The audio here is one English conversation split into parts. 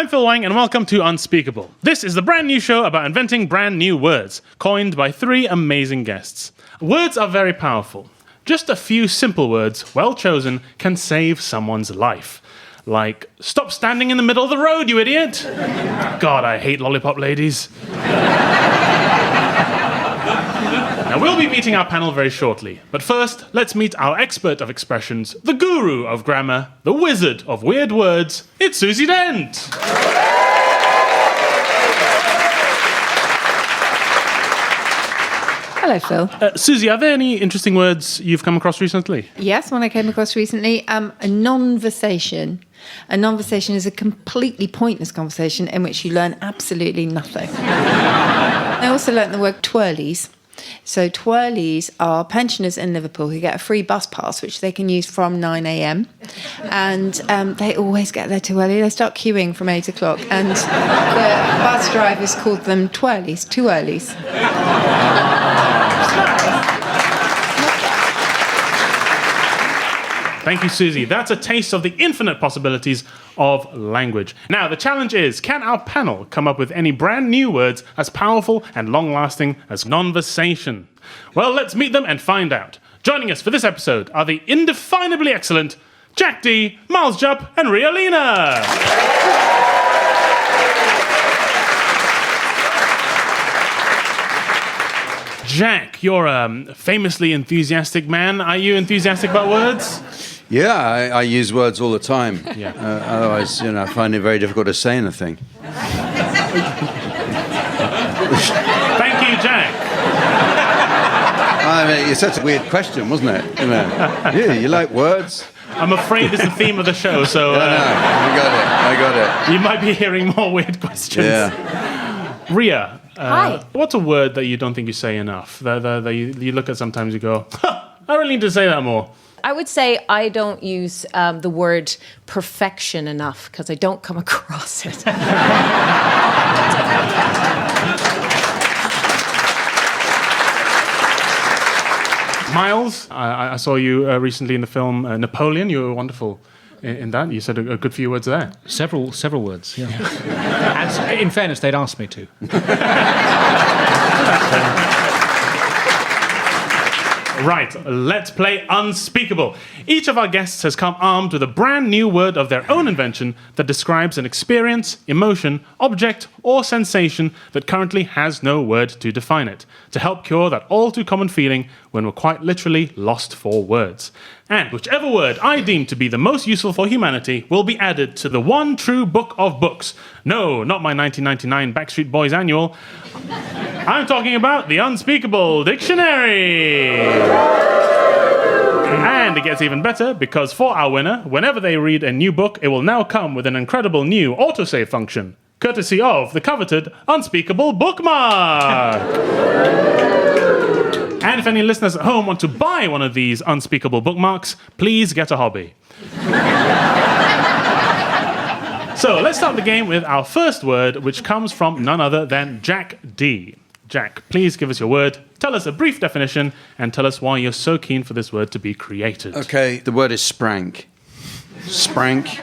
I'm Phil Wang, and welcome to Unspeakable. This is the brand new show about inventing brand new words, coined by three amazing guests. Words are very powerful. Just a few simple words, well chosen, can save someone's life. Like, stop standing in the middle of the road, you idiot! God, I hate lollipop ladies. Now, we'll be meeting our panel very shortly, but first, let's meet our expert of expressions, the guru of grammar, the wizard of weird words. It's Susie Dent! Hello, Phil. Susie, are there any interesting words you've come across recently? Yes, one I came across recently, a non-versation. A non-versation is a completely pointless conversation in which you learn absolutely nothing. I also learnt the word twirlies. So twirlies are pensioners in Liverpool who get a free bus pass, which they can use from 9 a.m. And they always get there too early. They start queuing from 8 o'clock. And the bus drivers called them twirlies, too earlies. Thank you, Susie. That's a taste of the infinite possibilities of language. Now, the challenge is, can our panel come up with any brand new words as powerful and long-lasting as conversation? Well, let's meet them and find out. Joining us for this episode are the indefinably excellent Jack Dee, Jupp, and Ria Lina. Jack, you're a famously enthusiastic man. Are you enthusiastic about words? Yeah, I use words all the time. Yeah. Otherwise, I find it very difficult to say anything. Thank you, Jack. I mean, it's such a weird question, wasn't it? Yeah, you like words? I'm afraid it's the theme of the show, so... I got it. You might be hearing more weird questions. Yeah. Ria, Hi. What's a word that you don't think you say enough? That you look at sometimes and you go, I really need to say that more. I would say I don't use the word perfection enough because I don't come across it. Miles, I saw you recently in the film Napoleon. You were wonderful in that. You said a good few words there. Several words, yeah. And in fairness, they'd asked me to. Right, let's play Unspeakable. Each of our guests has come armed with a brand new word of their own invention that describes an experience, emotion, object, or sensation that currently has no word to define it, to help cure that all too common feeling when we're quite literally lost for words. And whichever word I deem to be the most useful for humanity will be added to the one true book of books. No, not my 1999 Backstreet Boys annual. I'm talking about the Unspeakable Dictionary. And it gets even better because for our winner, whenever they read a new book, it will now come with an incredible new autosave function, courtesy of the coveted Unspeakable bookmark. And if any listeners at home want to buy one of these Unspeakable bookmarks, please get a hobby. So let's start the game with our first word, which comes from none other than Jack Dee. Jack, please give us your word, tell us a brief definition, and tell us why you're so keen for this word to be created. Okay, the word is sprank. Sprank.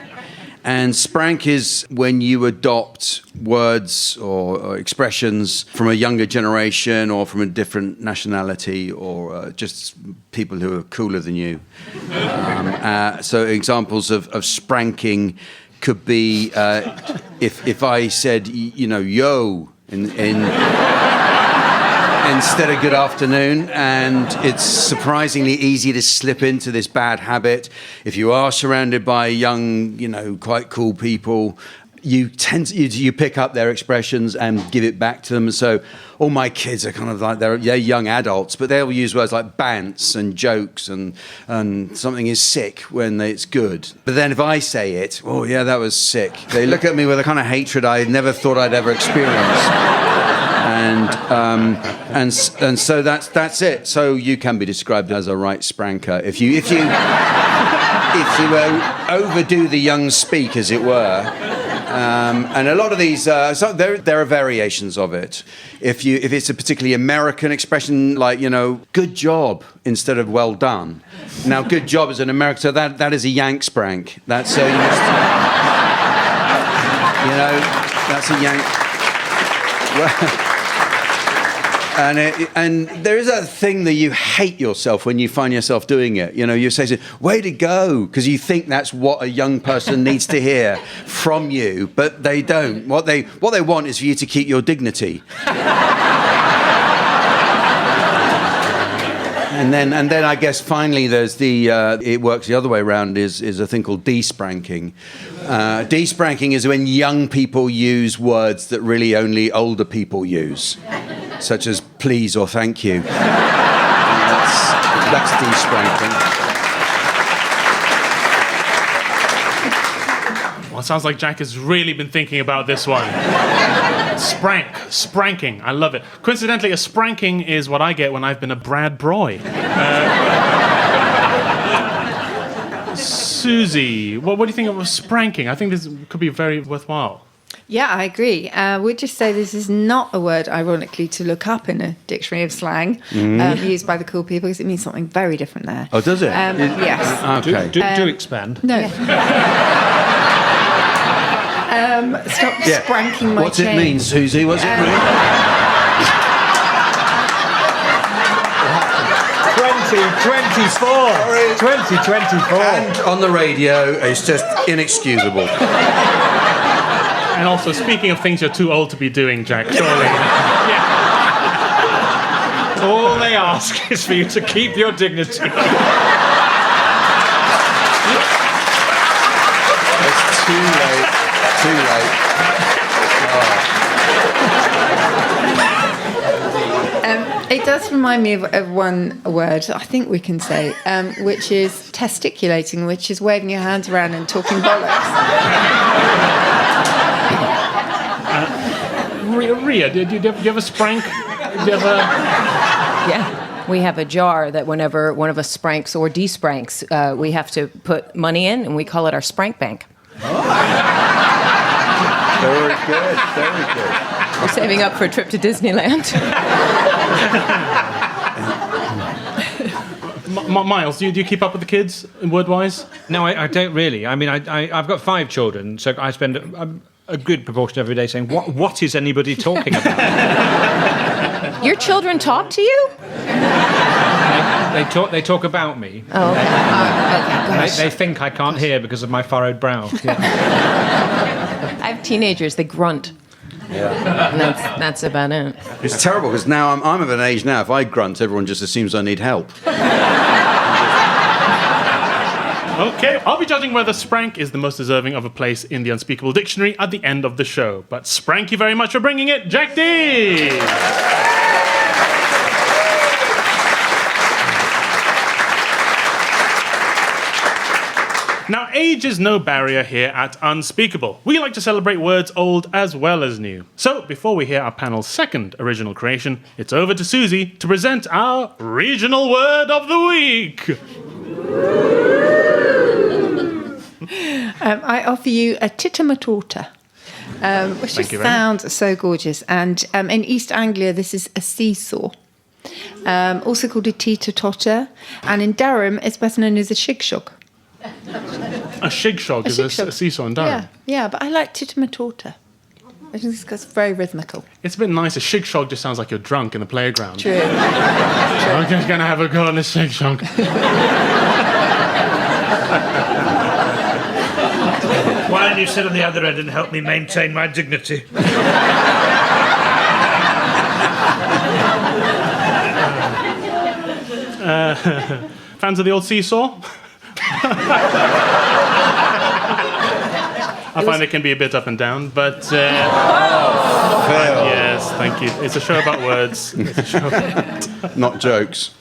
And sprank is when you adopt words or expressions from a younger generation or from a different nationality or just people who are cooler than you. So examples of spranking could be if I said, yo instead of good afternoon, and it's surprisingly easy to slip into this bad habit. If you are surrounded by young, quite cool people, you pick up their expressions and give it back to them. So all my kids are kind of like, they're young adults, but they'll use words like bants and jokes and something is sick when it's good. But then if I say it, oh yeah, that was sick, they look at me with a kind of hatred I never thought I'd ever experience. And so that's it. So you can be described as a right spranker if you overdo the young speak, as it were. And a lot of these, so there are variations of it. If it's a particularly American expression, like good job instead of well done. Now, good job is an American, so that is a Yank sprank. That's so you must. You know, that's a yank. And there is that thing that you hate yourself when you find yourself doing it. You know, you say, way to go, because you think that's what a young person needs to hear from you, but they don't. What they want is for you to keep your dignity. And then I guess finally there's it works the other way around is a thing called de-spranking. De-spranking is when young people use words that really only older people use, such as please or thank you. That's de-spranking. Well, it sounds like Jack has really been thinking about this one. Spranking, I love it. Coincidentally, a spranking is what I get when I've been a Brad Broy. Susie, what do you think of spranking? I think this could be very worthwhile. Yeah, I agree. We'd just say this is not a word, ironically, to look up in a dictionary of slang used by the cool people, because it means something very different there. Oh, does it? Yes. Okay. Do expand. No. Stop spranking my What's chain. it mean, Susie? What's it mean? 2024. And on the radio, it's just inexcusable. And also, speaking of things you're too old to be doing, Jack, surely. Yeah. All they ask is for you to keep your dignity. It's too late. Too late. It does remind me of one word I think we can say, which is testiculating, which is waving your hands around and talking bollocks. Ria, do you have a sprank? Yeah. We have a jar that whenever one of us spranks or de-spranks, we have to put money in, and we call it our sprank bank. Very good. Very good. We're saving up for a trip to Disneyland. Miles, do you keep up with the kids word-wise? No, I don't really. I mean, I've got 5 children, so I spend a good proportion of every day saying, what is anybody talking about? Your children talk to you? They talk about me. Oh, okay. Gosh. They think I can't hear because of my furrowed brow. Yeah. I have teenagers, they grunt. Yeah. And that's about it. It's terrible because now I'm of an age now. If I grunt, everyone just assumes I need help. Okay, I'll be judging whether sprank is the most deserving of a place in the Unspeakable dictionary at the end of the show. But sprank you very much for bringing it, Jack Dee! Now, age is no barrier here at Unspeakable. We like to celebrate words old as well as new. So, before we hear our panel's second original creation, it's over to Susie to present our regional word of the week. I offer you a titimatorta, which just sounds so gorgeous. And in East Anglia, this is a seesaw, also called a teeter-totter. And in Durham, it's better known as a shigshog. A shigshog is a seesaw in Durham. Yeah, but I like titimatorta. I think it's very rhythmical. It's a bit nice. A shigshog just sounds like you're drunk in the playground. True. I'm just going to have a go on a shigshog. Why don't you sit on the other end and help me maintain my dignity? Fans of the old seesaw? I find it can be a bit up and down, but... yes, thank you. It's a show about words. It's a show about... Not jokes.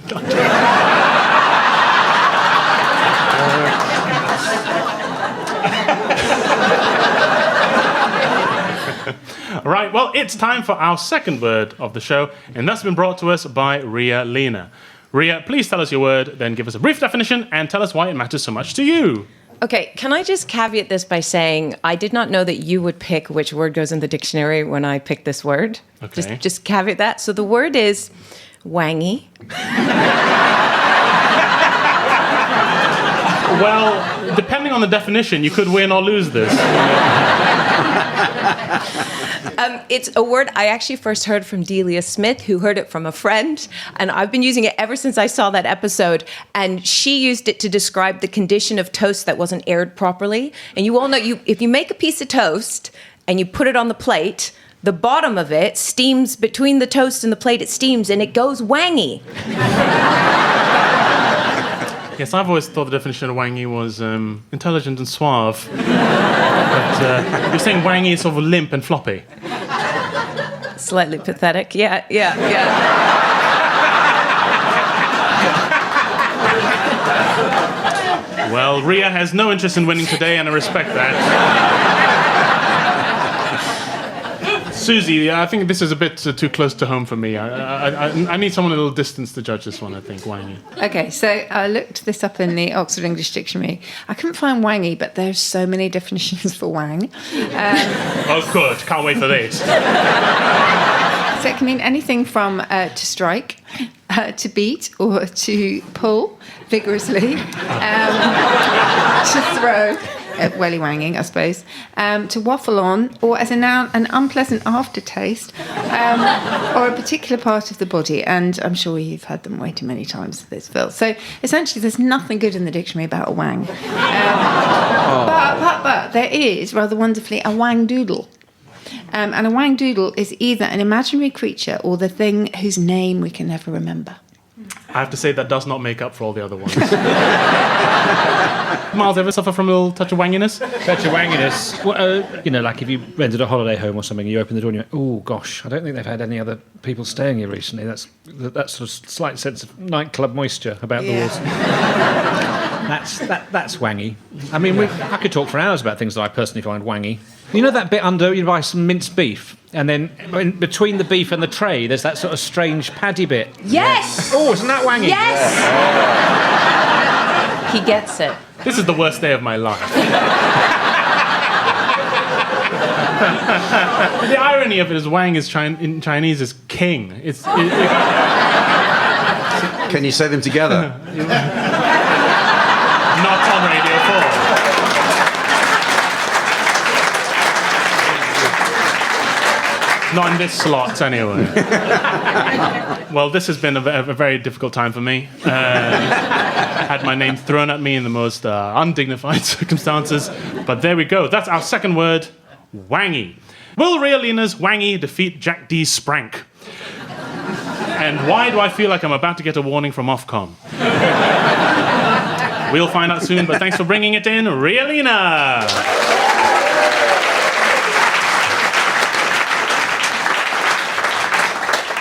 Right, well, it's time for our second word of the show, and that's been brought to us by Ria Lina. Ria, please tell us your word, then give us a brief definition, and tell us why it matters so much to you. Okay, can I just caveat this by saying I did not know that you would pick which word goes in the dictionary when I picked this word. Okay. Just caveat that. So the word is wangy. Well, depending on the definition, you could win or lose this. It's a word I actually first heard from Delia Smith, who heard it from a friend, and I've been using it ever since I saw that episode, and she used it to describe the condition of toast that wasn't aired properly. And you all know, if you make a piece of toast and you put it on the plate, the bottom of it steams, between the toast and the plate, it steams, and it goes wangy. Yes, I've always thought the definition of wangy was intelligent and suave. But you're saying wangy is sort of limp and floppy. Slightly pathetic. Yeah. Well, Ria has no interest in winning today, and I respect that. Susie, I think this is a bit too close to home for me. I need someone a little distance to judge this one, I think, wangy. Okay, so I looked this up in the Oxford English Dictionary. I couldn't find wangy, but there's so many definitions for wang. Oh, good. Can't wait for this. So it can mean anything from to strike, to beat, or to pull vigorously, to throw, welly wanging, I suppose, to waffle on, or as a noun, an unpleasant aftertaste, or a particular part of the body. And I'm sure you've heard them way too many times for this, Phil. So essentially, there's nothing good in the dictionary about a wang. But there is, rather wonderfully, a wang doodle. And a wang doodle is either an imaginary creature or the thing whose name we can never remember. I have to say that does not make up for all the other ones. Miles, ever suffer from a little touch of wanginess? Touch of wanginess. Well, like if you rented a holiday home or something, you open the door and you go, oh gosh, I don't think they've had any other people staying here recently. That's sort of slight sense of nightclub moisture about the walls. That's wangy. I mean, I could talk for hours about things that I personally find wangy. You know that bit under, you buy some minced beef, and then between the beef and the tray, there's that sort of strange paddy bit. Yes! Oh, isn't that wangy? Yes! He gets it. This is the worst day of my life. The irony of it is Wang is in Chinese is king. Can you say them together? Not on Radio 4. Not in this slot, anyway. Well, this has been a very difficult time for me. Had my name thrown at me in the most undignified circumstances. But there we go. That's our second word, wangy. Will Ria Lina's Wangy defeat Jack Dee's Sprank? And why do I feel like I'm about to get a warning from Ofcom? We'll find out soon, but thanks for bringing it in, Ria Lina.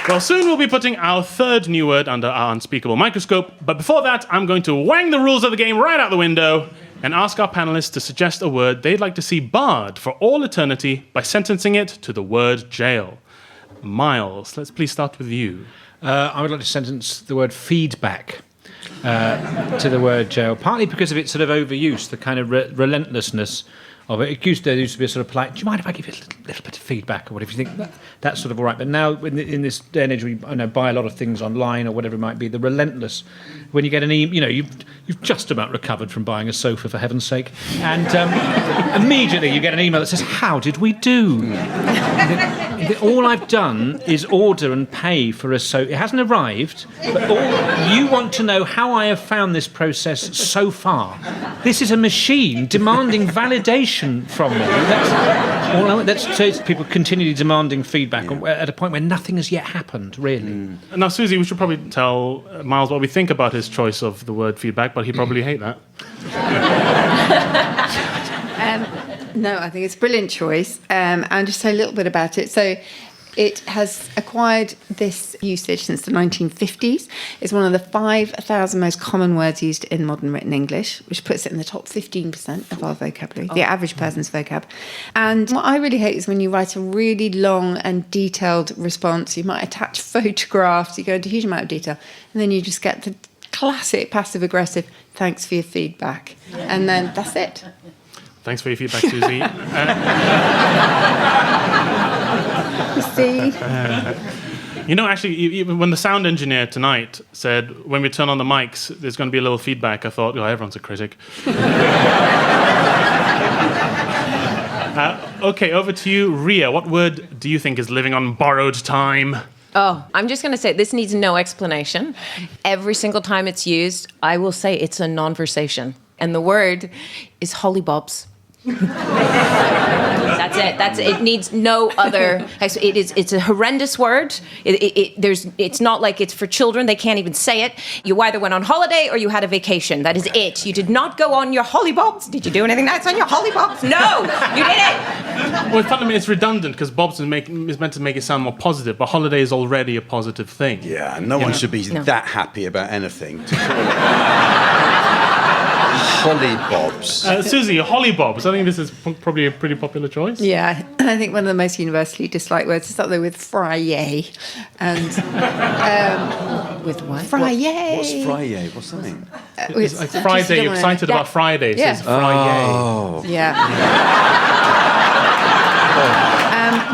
Well, soon we'll be putting our third new word under our unspeakable microscope, but before that, I'm going to wang the rules of the game right out the window and ask our panelists to suggest a word they'd like to see barred for all eternity by sentencing it to the word jail. Miles, let's please start with you. I would like to sentence the word feedback to the word jail, partly because of its sort of overuse, the kind of relentlessness of it. There used to be a sort of polite, do you mind if I give you a little bit of feedback or whatever? You think that's sort of all right. But now, in this day and age, we buy a lot of things online or whatever it might be, the relentless, when you get an email, you've just about recovered from buying a sofa, for heaven's sake, and immediately you get an email that says, how did we do? All I've done is order and pay for a sofa. It hasn't arrived, but you want to know how I have found this process so far. This is a machine demanding validation from me. That's people continually demanding feedback at a point where nothing has yet happened, really. Now, Susie, we should probably tell Miles what we think about his choice of the word feedback, but he'd probably hate that. No, I think it's a brilliant choice. And just say a little bit about it. So it has acquired this usage since the 1950s. It's one of the 5,000 most common words used in modern written English, which puts it in the top 15% of our vocabulary, the average person's vocab. And what I really hate is when you write a really long and detailed response. You might attach photographs, you go into a huge amount of detail, and then you just get the classic passive-aggressive, thanks for your feedback. And then that's it. Thanks for your feedback, Susie. You know, actually, even when the sound engineer tonight said, when we turn on the mics, there's going to be a little feedback, I thought, oh, everyone's a critic. Okay, over to you, Ria. What word do you think is living on borrowed time? Oh, I'm just going to say this needs no explanation. Every single time it's used, I will say it's a non-versation. And the word is hollybobs. That's it. It needs no other. It's a horrendous word. It's not like it's for children. They can't even say it. You either went on holiday or you had a vacation. That is it. You did not go on your hollybobs. Did you do anything nice on your hollybobs? No, you didn't. Well, fundamentally, it's redundant because bobs is meant to make it sound more positive, but holiday is already a positive thing. Yeah, no one should be that happy about anything. To call it hollybobs. Susie, hollybobs. I think this is probably a pretty popular choice. Yeah, I think one of the most universally disliked words is up there with Friday. And With what? Friday. What's Friday? What's that mean? It's like Friday, you're excited about Friday. So it's Friday. Oh. Yeah.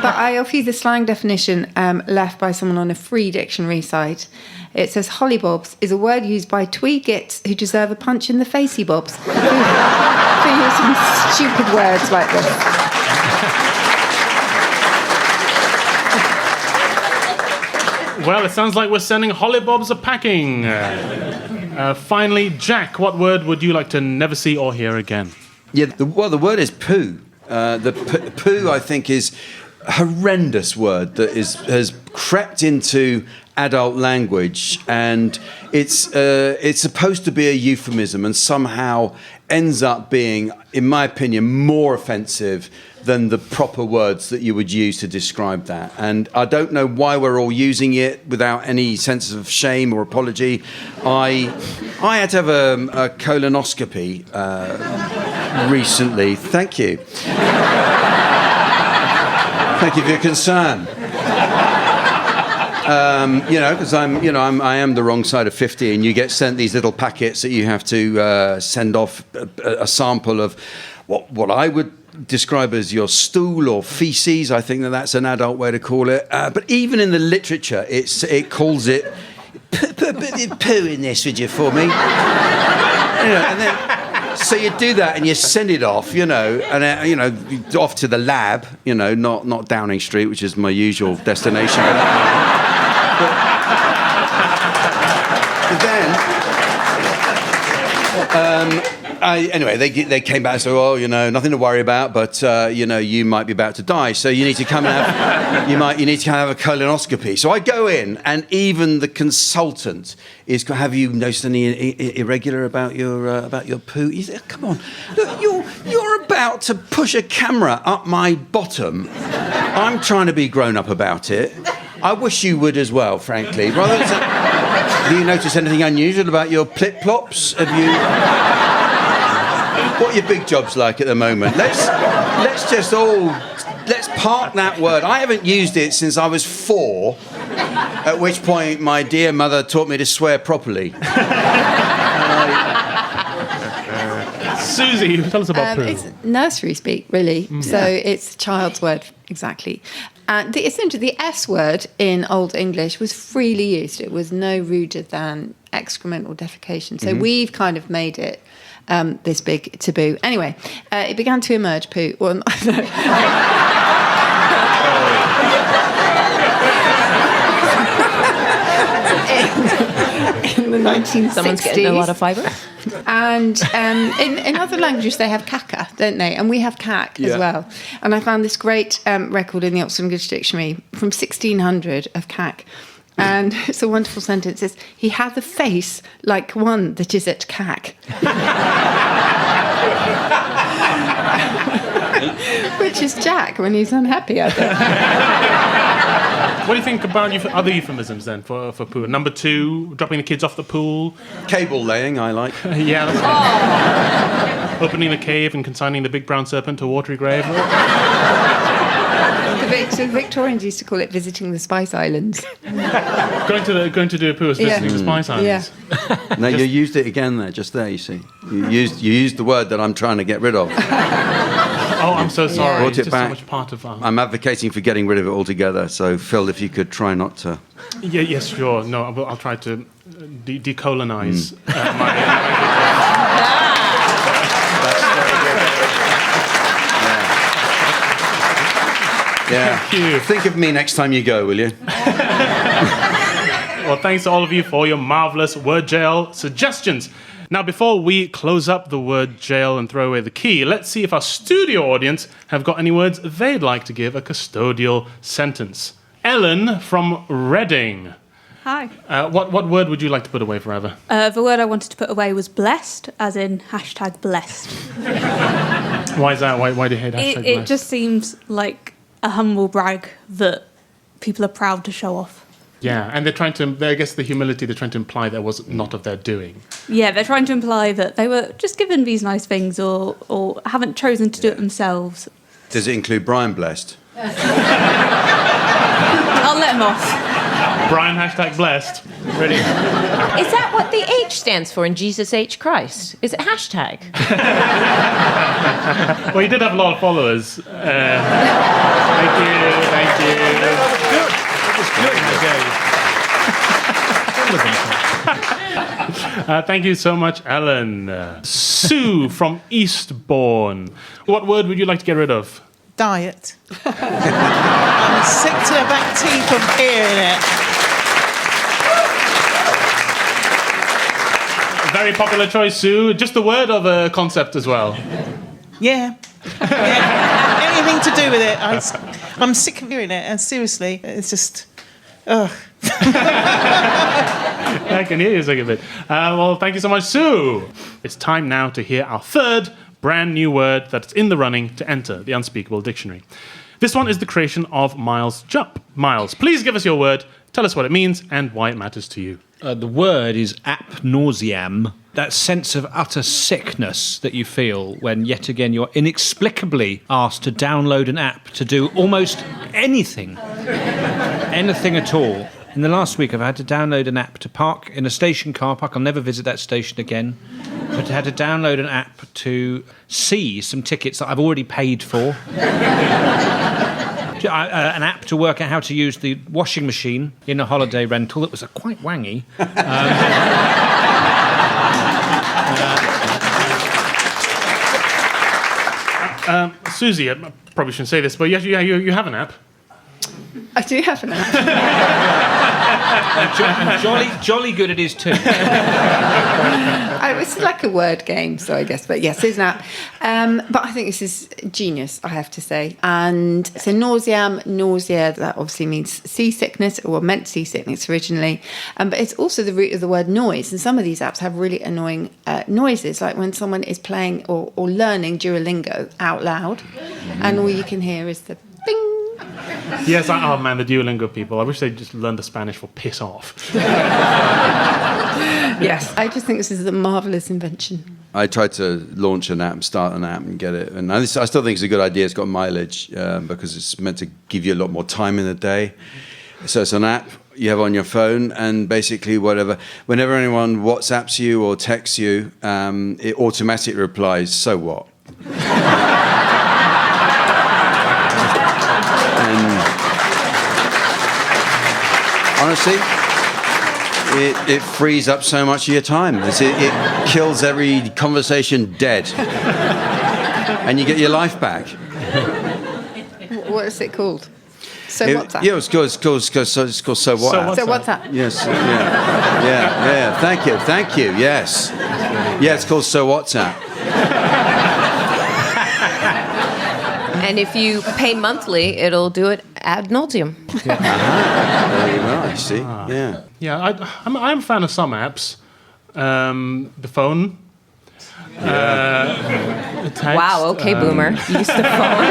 But I offer you the slang definition left by someone on a free dictionary site. It says hollybobs is a word used by twee gits who deserve a punch in the facey bobs for using stupid words like this. Well, it sounds like we're sending hollybobs a packing. Finally, Jack, what word would you like to never see or hear again? Yeah, the word is poo. Poo, I think, is a horrendous word that has crept into adult language, and it's supposed to be a euphemism and somehow ends up being, in my opinion, more offensive than the proper words that you would use to describe that. And I don't know why we're all using it without any sense of shame or apology. I had to have a colonoscopy recently. Thank you. Thank you for your concern. Because I am the wrong side of 50, and you get sent these little packets that you have to send off a sample of what I would describe as your stool or feces. I think that's an adult way to call it. But even in the literature, it calls it poo in this, would you, for me? And then. So you do that and you send it off, and off to the lab, not Downing Street, which is my usual destination. But then, anyway, they came back and said, well, nothing to worry about, but you might be about to die, so you need to come and have you need to have a colonoscopy. So I go in, and even the consultant is, have you noticed any irregular about your poo? He said, come on, look, you're about to push a camera up my bottom. I'm trying to be grown up about it. I wish you would as well, frankly. Do you notice anything unusual about your plip-plops? Have you? What are your big jobs like at the moment? Let's park that word. I haven't used it since I was 4, at which point my dear mother taught me to swear properly. Susie, tell us about poo. It's nursery speak, really. So it's a child's word, exactly. And essentially, the S word in Old English was freely used. It was no ruder than excrement or defecation. So we've kind of made it this big taboo. Anyway, it began to emerge, poo. Well, in the 1960s. Someone's getting a lot of fibre. And in other languages, they have caca, don't they? And we have cac as well. And I found this great record in the Oxford English Dictionary from 1600 of cac. And it's a wonderful sentence. It's, he hath a face like one that is at cac. Which is Jack when he's unhappy, I think. What do you think about other euphemisms then for poo? Number 2, dropping the kids off the pool. Cable laying, I like. Yeah. That's opening the cave and consigning the big brown serpent to a watery grave. The Victorians used to call it visiting the Spice Islands. Going to do a poo is visiting the Spice Islands. Yeah. No, you used it again there, just there, you see. You used the word that I'm trying to get rid of. Oh, I'm so sorry. Brought It's it just back. so much part of our... I'm advocating for getting rid of it altogether. So, Phil, if you could try not to. Yeah, yes, sure. No, I'll try to decolonize my... Yeah. Thank you. Think of me next time you go, will you? Well, thanks to all of you for your marvelous word jail suggestions. Now, before we close up the word jail and throw away the key, let's see if our studio audience have got any words they'd like to give a custodial sentence. Ellen from Reading. Hi. What word would you like to put away forever? The word I wanted to put away was blessed, as in #blessed. Why is that? Why do you hate hashtag It blessed? just seems like a humble brag that people are proud to show off. Yeah, and they're trying to, I guess the humility, they're trying to imply that was not of their doing. Yeah, they're trying to imply that they were just given these nice things or haven't chosen to do it themselves. Does it include Brian Blessed? I'll let them off. Brian, #blessed. Ready? Is that what the H stands for in Jesus H Christ? Is it hashtag? Well, you did have a lot of followers. Thank you. Thank you so much, Ellen. Sue from Eastbourne. What word would you like to get rid of? Diet. I'm sick to the back teeth of hearing it. Very popular choice, Sue. Just a word of a concept as well. Yeah. Anything to do with it. I'm sick of hearing it, and seriously, it's just... Ugh. I can hear you sick of it. Well, thank you so much, Sue. It's time now to hear our third brand new word that's in the running to enter the Unspeakable dictionary. This one is the creation of Miles Jupp. Miles, please give us your word, tell us what it means and why it matters to you. The word is Appnosium. That sense of utter sickness that you feel when, yet again, you're inexplicably asked to download an app to do almost anything. Anything at all. In the last week, I've had to download an app to park in a station car park. I'll never visit that station again. But I had to download an app to see some tickets that I've already paid for. An app to work out how to use the washing machine in a holiday rental that was quite wangy. Susie, I probably shouldn't say this, but you have an app. I do have an app. And jolly good it is too. It's like a word game, so I guess. But yes, it's an app. But I think this is genius, I have to say. And so nausea, that obviously means seasickness, or meant seasickness originally. But it's also the root of the word noise. And some of these apps have really annoying noises, like when someone is playing or learning Duolingo out loud, and all you can hear is the bing. Yes, oh man, the Duolingo people. I wish they'd just learned the Spanish for piss off. Yes, I just think this is a marvellous invention. I tried to launch an app, start an app, and get it. And I still think it's a good idea. It's got mileage because it's meant to give you a lot more time in the day. So it's an app you have on your phone, and basically whenever anyone WhatsApps you or texts you, it automatically replies, "So what?" Honestly, it frees up so much of your time. It kills every conversation dead. And you get your life back. What is it called? So WhatsApp? Yeah, it's called So What? So WhatsApp? Yes, yeah. Thank you, yes. Yeah, it's called So WhatsApp. And if you pay monthly, it'll do it ad nauseum. There you are, see? Yeah. Yeah, I'm a fan of some apps. The phone. Text, Wow, okay, boomer. Use the phone.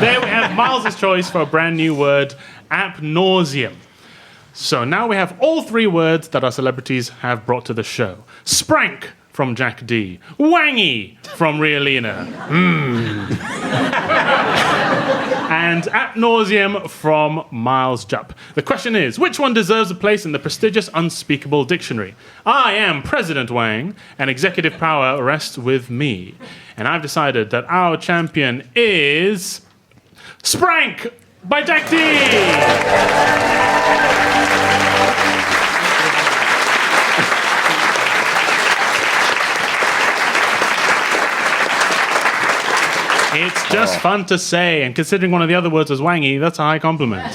There we have Miles' choice for a brand new word, Appnosium. So now we have all three words that our celebrities have brought to the show. Sprank from Jack Dee. Wangy from Ria Lina. And Appnosium from Miles Jupp. The question is, which one deserves a place in the prestigious Unspeakable dictionary? I am President Wang, and executive power rests with me. And I've decided that our champion is Sprank by Jack Dee. It's just fun to say, and considering one of the other words was Wangy, that's a high compliment.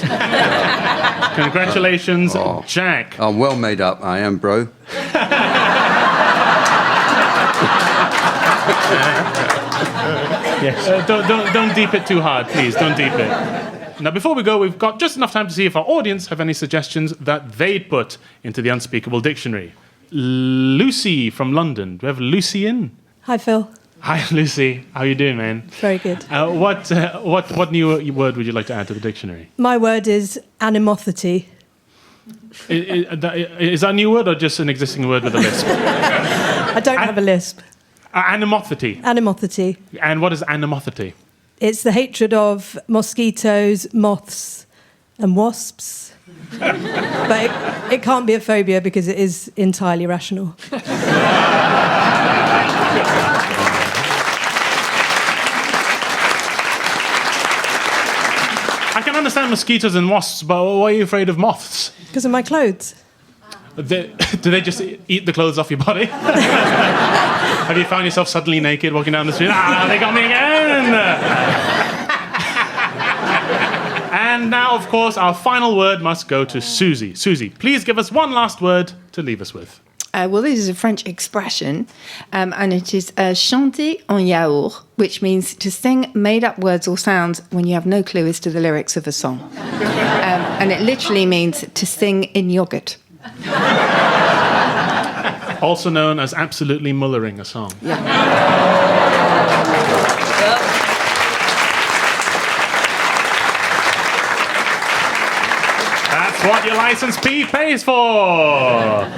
Congratulations, Jack. I'm well made up, I am, bro. Yes. Don't deep it too hard, please. Don't deep it. Now, before we go, we've got just enough time to see if our audience have any suggestions that they'd put into the Unspeakable Dictionary. Lucy from London. Do we have Lucy in? Hi, Phil. Hi, Lucy. How you doing, man? Very good. What new word would you like to add to the dictionary? My word is animosity. Is that a new word or just an existing word with a lisp? I don't have a lisp. Animosity. Animosity. And what is animosity? It's the hatred of mosquitoes, moths, and wasps. But it can't be a phobia because it is entirely rational. I can understand mosquitoes and wasps, but why are you afraid of moths? Because of my clothes. Do they just eat the clothes off your body? Have you found yourself suddenly naked walking down the street? They got me again! And now, of course, our final word must go to Susie. Susie, please give us one last word to leave us with. Well, this is a French expression, and it is chanter en yaourt, which means to sing made-up words or sounds when you have no clue as to the lyrics of a song. And it literally means to sing in yogurt. Also known as absolutely mullering a song. Yeah. That's what your license fee pays for.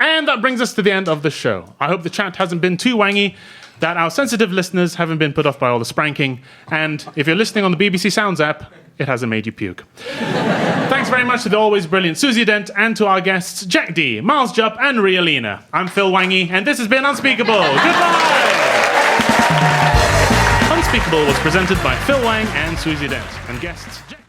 And that brings us to the end of the show. I hope the chat hasn't been too wangy, that our sensitive listeners haven't been put off by all the spranking, and if you're listening on the BBC Sounds app, it hasn't made you puke. Thanks very much to the always brilliant Susie Dent and to our guests Jack Dee, Miles Jupp and Ria Lina. I'm Phil Wangy, and this has been Unspeakable. Goodbye! Unspeakable was presented by Phil Wang and Susie Dent, and guests Jack